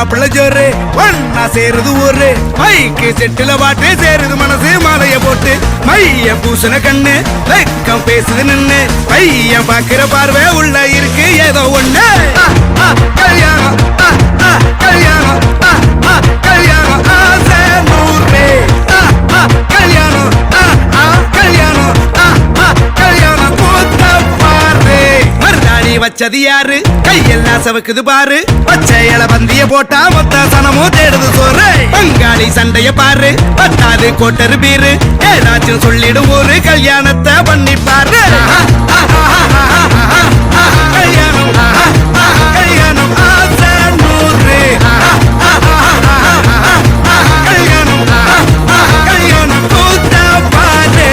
மாப்பிள்ள ஜோரு ஒன்னா சேருது ஊரு மைக்கு செட்டுல பாட்டு சேருது மனசு மாலைய போட்டு மைய பூசண கண்ணு வெக்கம் பேசுது நின்னு பையன் பாக்குற பார்வை உள்ள இருக்கு ஏதோ ஒண்ணு கல்யாணம் கல்யாணம் கல்யாணம் ஆசை நூறு கல்யாணம் கல்யாணம் கல்யாணம் கூத்த பாரு மருதாணி வச்சது யாரு கையெல்லாம் சவக்குது பாரு பச்சை இல பந்திய போட்டா மொத்த சனமும் தேடுது சோறு பங்காளி சண்டைய பாரு பத்தாது கோட்டரு பீரு ஏதாச்சும் சொல்லிடும் ஒரு கல்யாணத்தை பண்ணி பாரு கல்யாணம் கல்யாணம் ஆசை நூறு கல்யாணம் கல்யாணம் கூத்த பாரு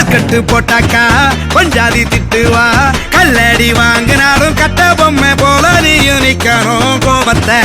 கட்டு போட்டாக்கா பஞ்சாதி திட்டுவா கல்லடி வாங்கினாலும் கட்ட பொம்மை போல நீயும் நிக்கணும் கோபத்தை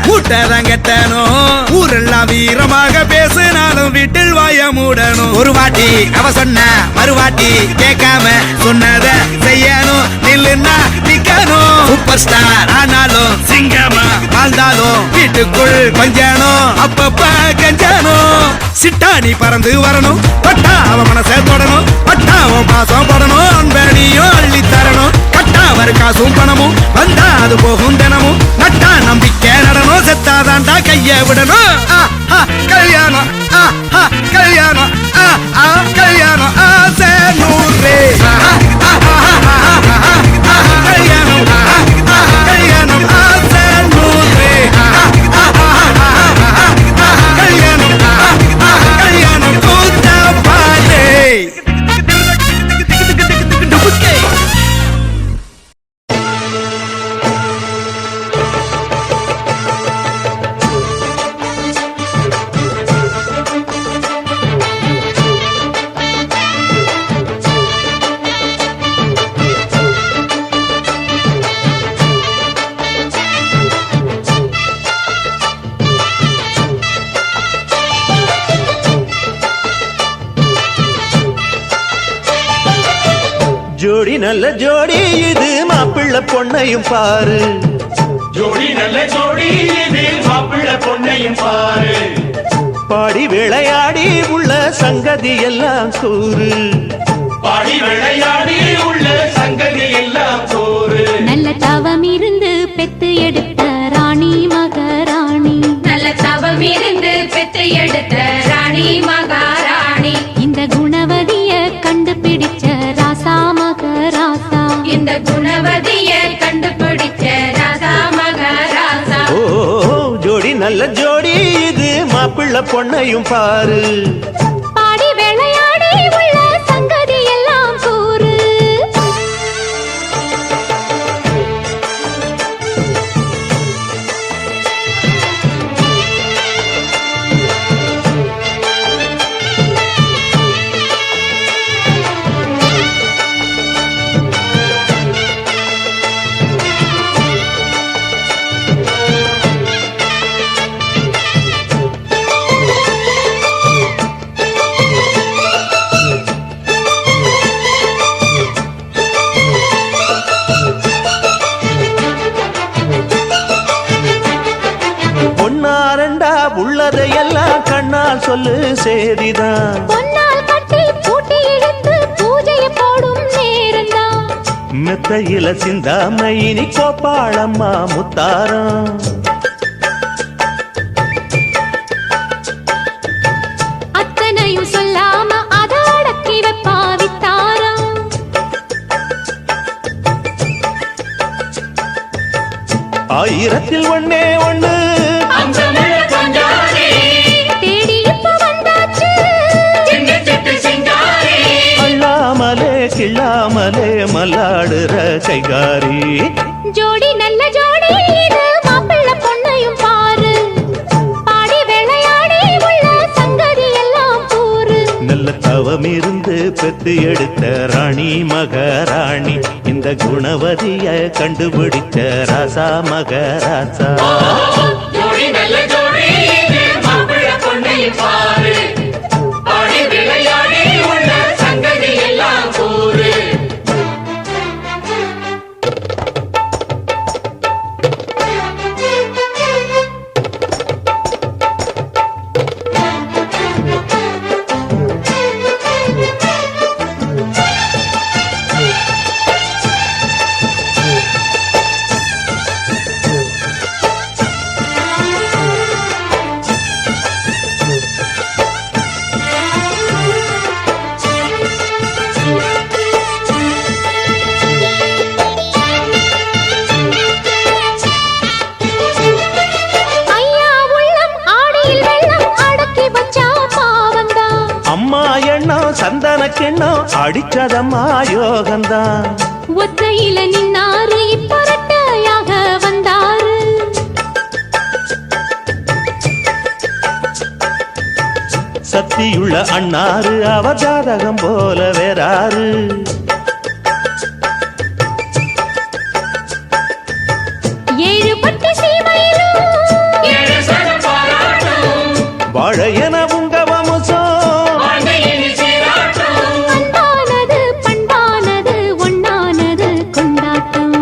கூட்டதான் கெட்டணும் ஊரெல்லாம் வீரமாக பேசினாலும் வீட்டில் வாய மூடணும் ஒரு வாட்டி அவ சொன்ன மறுவாட்டி கேட்காம சொன்னத செய்யணும் நில்லுன்னா நிக்கணும் சூப்பர் ஸ்டார் ஆனாலும் சிங்கமா வாழ்ந்தாலும் வீட்டுக்குள் கொஞ்சணும் அப்பப்ப கஞ்சணும் சிட்டாணி பறந்து வரணும் பட்டா அவ மனசை தொடணும் பட்டாவும் பாசம் படணும் அன்பனியும் அள்ளி தரணும் கட்டாவர் காசும் பணமும் வந்தா அது போகும் தினமும் நட்டா நம்பிக்கை நடணும் செத்தாதாண்டா கைய விடணும் கல்யாணம் கல்யாணம் கல்யாணம் ஆசை நூறு கல்யாணம் கல்யாணம் ஆசை நூறு கல்யாணம் கல்யாணம் கூத்த பாரு ஜோடி நல்ல ஜோடி இது மாப்பிள்ள பொண்ணையும் பாரு ஜோடி நல்ல ஜோடி இது மாப்பிள்ள பொண்ணையும் பாரு பாடி விளையாடி உள்ள சங்கதி எல்லாம் கூறு பாடி விளையாடி உள்ள சங்கதி எல்லாம் கூறு நல்ல தவம் இருந்து பெத்து எடுத்த ராணி மகாராணி நல்ல தவம் இருந்து பெத்து எடுத்த ராணி மகாராணி இந்த குணவதிய கண்டுபிடிச்ச ராசா மகராசா இந்த குணவதிய கண்டுபிடிச்ச ராசா மகாராசா ஓ ஜோடி நல்ல ஜோடி இது மாப்பிள்ள பொண்ணையும் பாரு பாடி விளையாடி உள்ள சங்கதி எல்லாம் கூறு பொன்னாரண்டா உள்ளதையெல்லாம் கண்ணால் சொல்லு சேதிதான் பொன்னால் கட்டி பூட்டி இழுத்து பூஜையை போடும் நேரம்தான் மெத்தையில சிந்தாம இனி கோப்பாளம்மா முத்தாரம் அத்தனையும் சொல்லாம அத அடக்கி வைப்பா வித்தாரம் ஆயிரத்தில் ஒண்ணே ஒண்ணு தேடி இப்ப வந்தாச்சு அள்ளாமலே கிள்ளாமலே மல்லாடுற கைகாரி ஜோடி நல்ல ஜோடி இது மாப்பிள்ள பொண்ணையும் பாரு பாடி நல்ல தவம் இருந்து பெத்து எடுத்த ராணி மகாராணி இந்த குணவதிய கண்டுபிடிச்ச ராசா மகாராசா ஜோடி நல்ல ஜோடி இது மாப்பிள்ளை பொண்ணையும் பாரு பாடி விளையாடி உள்ள சங்கதி எல்லாம் கூறு ஐயா உள்ளம் ஆடியில் வெள்ளம் அடக்கி வச்சா பாவந்தான். அம்மா எண்ணம் சந்தனக்கெண்ணம் அடிச்சதம்மா யோகந்தான் ஒத்தையில நின்னாரு இப்பரட்டையாக வந்தாரு. சக்தியுள்ள அண்ணாரு அவஜாதகம் போல வேறாரு ஏழு பட்டு சீமையிலும் ஏழு சனம் பாராட்டும் வாழ என உங்க வம்சம் வாழ்க்கையினி சீராட்டும் அன்பானது பண்பானது ஒண்ணானது கொண்டாட்டம்.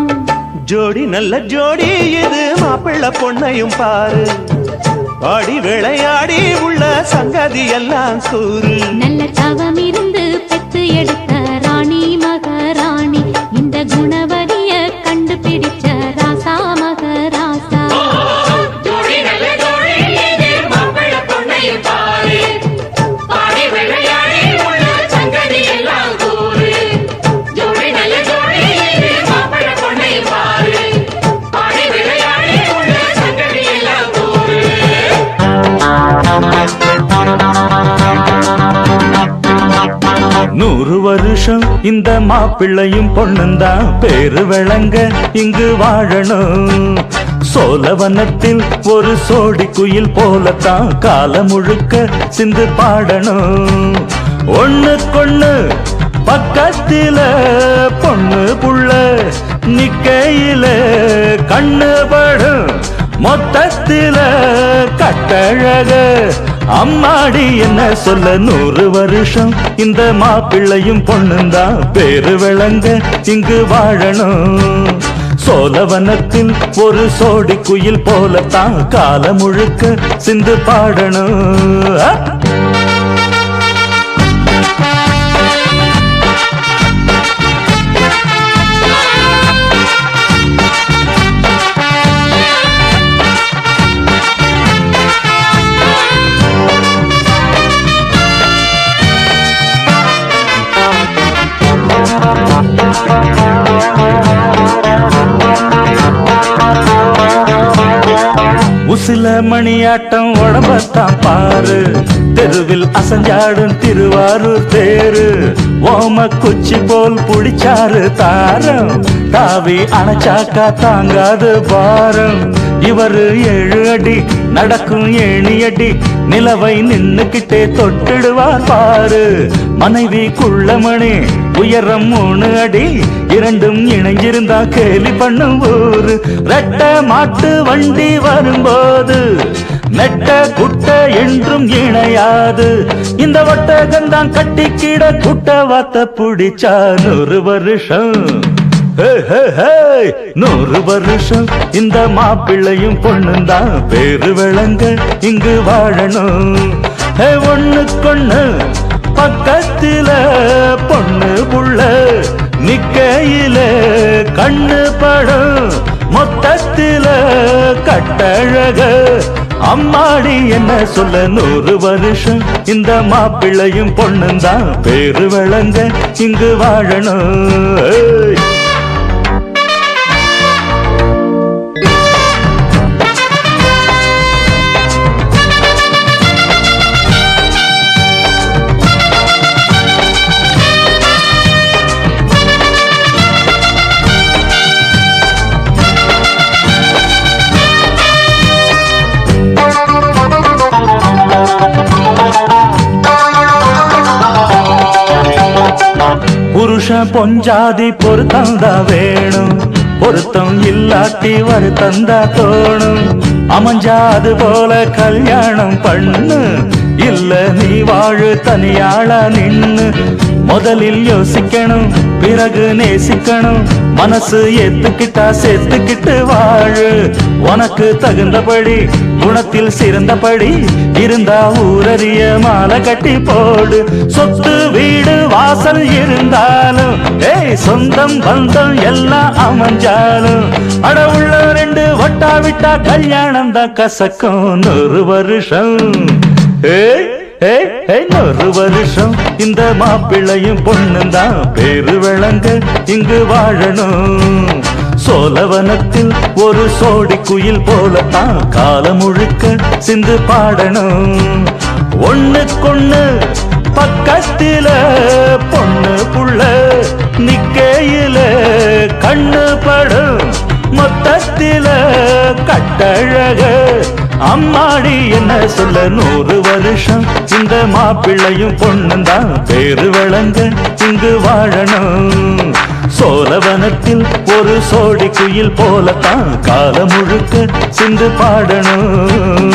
ஜோடி நல்ல ஜோடி இது மாப்பிள்ளை பொண்ணையும் பாரு பாடி விளையாடி உள்ள சங்கதி எல்லாம் கூறு நல்ல தவம் இருந்து பெத்து எடுத்த ராணி மகாராணி இந்த குணவதிய கண்டுபிடிச்ச ராசா மகராசா. ஜோடி நல்ல ஜோடி இது மாப்பிள்ளை பொண்ணையும் பாரு பாடி விளையாடி உள்ள சங்கதி எல்லாம் கூறு ஜோடி நல்ல ஜோடி இது மாப்பிள்ளை பொண்ணையும் பாரு பாடி விளையாடி உள்ள சங்கதி எல்லாம் கூறு 100 வருஷம் இந்த மாப்பிள்ளையும் பொண்ணுந்தான் பேரு விளங்க இங்கு வாழணும். சோழவனத்தில் ஒரு சோடி குயில் போலத்தான் காலம் முழுக்க சிந்து பாடணும். ஒண்ணுக்கொண்ணு பக்கத்தில பொண்ணு புள்ள நிக்கையில கண்ணு படும் மொத்தத்தில கட்டழக அம்மாடி என்ன சொல்ல 100 வருஷம் இந்த மாப்பிள்ளையும் பொண்ணுந்தான் பேரு விளங்க இங்கு வாழணும். சோழவனத்தில் ஒரு சோடி குயில் போலத்தான் காலம் முழுக்க சிந்து பாடணும். உசில மணியாட்டம் உடம்பத்தான் பாரு தெருவில் அசஞ்சாடும் திருவாரூர் தேரு ஓம குச்சி போல் புடிச்சாரு தாரம் தாவி அணைச்சாக்கா தாங்காது பாரம் இவரு 7 அடி நடக்கும் 7 அடி நிலவை நின்னுக்கிட்டே தொட்டிடுவார் பாரு மனைவி குள்ளமணி உயரம் 3 அடி இரண்டும் இணைஞ்சிருந்தா கேலி பண்ணும் ஊரு ரெட்ட மாட்டு வண்டி வரும்போது மெட்ட குட்ட என்றும் இணையாது இந்த ஒட்டகந்தான் கட்டிக்கிட குட்ட வாத்த புடிச்சா 100 வருஷம் 100 வருஷம் இந்த மாப்பிள்ளையும் பொண்ணுந்தான் பேரு விளங்க இங்கு வாழணும். ஒண்ணுக்கொண்ணு பக்கத்தில பொண்ணு புள்ள நிக்கையில கண்ணு படம் மொத்தத்தில கட்டழக அம்மாடி என்ன சொல்ல 100 வருஷம் இந்த மாப்பிள்ளையும் பொண்ணுந்தான் பேரு விளங்க இங்கு வாழணும். புருஷன் பொஞ்சாதி பொருத்தந்தா வேணும், பொருத்தம் இல்லாட்டி வருத்தந்தா தோணும். அமைஞ்சாது போல கல்யாணம் பண்ணு, இல்ல நீ வாழு தனியாளா நின்னு. முதலில் யோசிக்கணும், பிறகு நேசிக்கணும், மனசு ஏத்துக்கிட்டா சேர்த்துக்கிட்டு வாழு. உனக்கு தகுந்தபடி குணத்தில் சிறந்தபடி இருந்தா ஊரறிய மாலை கட்டி போடு. சொத்து வீடு வாசல் இருந்தாலும் சொந்தம் பந்தம் எல்லாம் அமைஞ்சாலும் அடவுள்ள ரெண்டு ஒட்டா விட்டா கல்யாணம் தான் கசக்கும் 100 வருஷம். 100 வருஷம் இந்த மாப்பிள்ளையும் பொண்ணுந்தான் பேரு விளங்க இங்கு வாழணும். சோழவனத்தில் ஒரு சோடி குயில் போலத்தான் காலம் முழுக்க சிந்து பாடணும். ஒண்ணுக்கொண்ணு பக்கத்தில பொண்ணு புள்ள நிக்கையில கண்ணு படும், மொத்தத்தில கட்டழக அம்மாடி என்ன சொல்ல. 100 வருஷம் இந்த மாப்பிள்ளையும் பொண்ணுந்தான் பேரு விளங்க இங்கு வாழணும். சோழவனத்தில் ஒரு சோடி குயில் போலத்தான் காலம் முழுக்க சிந்து பாடணும்.